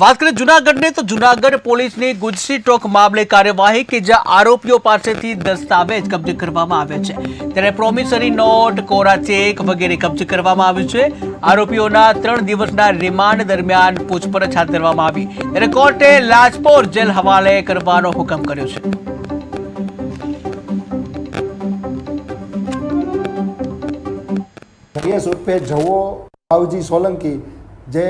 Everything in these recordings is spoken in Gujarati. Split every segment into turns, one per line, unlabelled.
વાત કરીએ જૂનાગઢની તો જૂનાગઢ પોલીસની ગુજસી ટોક મામલે કાર્યવાહી કે જ્યાં આરોપીઓ પાસેથી દસ્તાવેજ કબજે કરવામાં આવે છે ત્યારે પ્રોમિસરી નોટ, કોરા ચેક વગેરે કબજે કરવામાં આવ્યું છે। આરોપીઓના 3 દિવસના રિમાન્ડ દરમિયાન પૂછપરછ હાથ ધરવામાં આવી ત્યારે કોર્ટે લાજપોર જેલ હવાલે કરવાનો હુકમ કર્યો છે।
જયેશ ઉર્ફે જવો બાવજી સોલંકી જે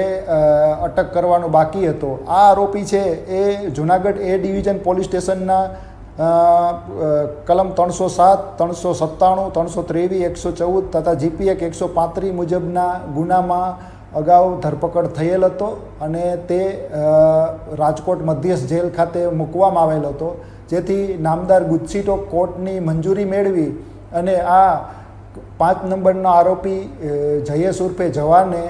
અટક કરવાનો બાકી હતો। આ આરોપી છે એ જુનાગઢ એ ડિવિઝન પોલીસ સ્ટેશનના કલમ 307, 397, 323, 114 તથા જીપી એક્ટ 135 મુજબના ગુનામાં અગાઉ ધરપકડ થયેલ હતો અને તે રાજકોટ મધ્યસ્થ જેલ ખાતે મૂકવામાં આવેલ હતો, જેથી નામદાર ગુજસી ટોક કોર્ટની મંજૂરી મેળવી અને આ 5 નંબરનો આરોપી જયેશ ઉર્ફે જવાને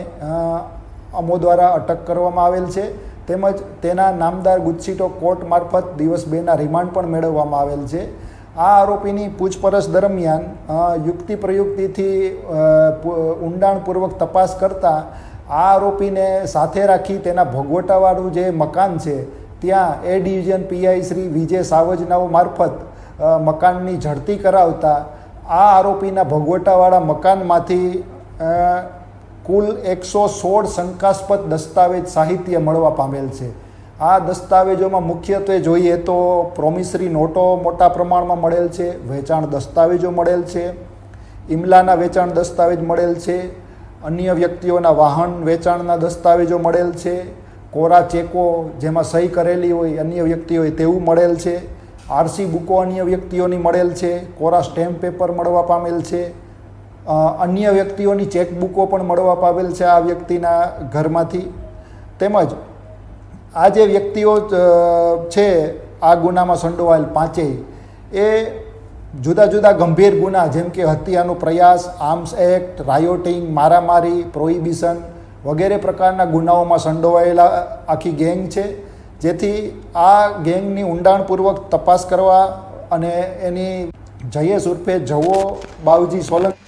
અમો દ્વારા અટક કરવામાં આવેલ છે તેમજ તેના નામદાર ગુજસી ટોક કોર્ટ મારફત દિવસ 2ના રિમાન્ડ પણ મેળવવામાં આવેલ છે। આ આરોપીની પૂછપરછ દરમિયાન યુક્તિ પ્રયુક્તિથી ઊંડાણપૂર્વક તપાસ કરતાં આ આરોપીને સાથે રાખી તેના ભોગવટાવાળું જે મકાન છે ત્યાં એ ડિવિઝન પીઆઈ શ્રી વિજય સાવજનાઓ મારફત મકાનની ઝડપી કરાવતા આ આરોપીના ભોગવટાવાળા મકાનમાંથી કુલ 116 શંકાસ્પદ દસ્તાવેજ સાહિત્ય મળવા પામેલ છે। આ દસ્તાવેજોમાં મુખ્યત્વે જોઈએ તો પ્રોમિસરી નોટો મોટા પ્રમાણમાં મળેલ છે, વેચાણ દસ્તાવેજો મળેલ છે, ઇમલાના વેચાણ દસ્તાવેજ મળેલ છે, અન્ય વ્યક્તિઓના વાહન વેચાણના દસ્તાવેજો મળેલ છે, કોરા ચેકો જેમાં સહી કરેલી હોય અન્ય વ્યક્તિઓએ તેવું મળેલ છે, આરસી બુકો અન્ય વ્યક્તિઓની મળેલ છે, કોરા સ્ટેમ્પ પેપર મળવા પામેલ છે, અન્ય વ્યક્તિઓની ચેકબુકો પણ મળવા પામેલ છે આ વ્યક્તિના ઘરમાંથી। તેમજ આ જે વ્યક્તિઓ છે આ ગુનામાં સંડોવાયેલ પાંચેય એ જુદા જુદા ગંભીર ગુના જેમ કે હત્યાનો પ્રયાસ, આર્મ્સ એક્ટ, રાયોટિંગ, મારામારી, પ્રોહિબિશન વગેરે પ્રકારના ગુનાઓમાં સંડોવાયેલા આખી ગેંગ છે, જેથી આ ગેંગની ઊંડાણપૂર્વક તપાસ કરવા અને એની જયેશ ઉર્ફે જવો બાવજી સોલંકી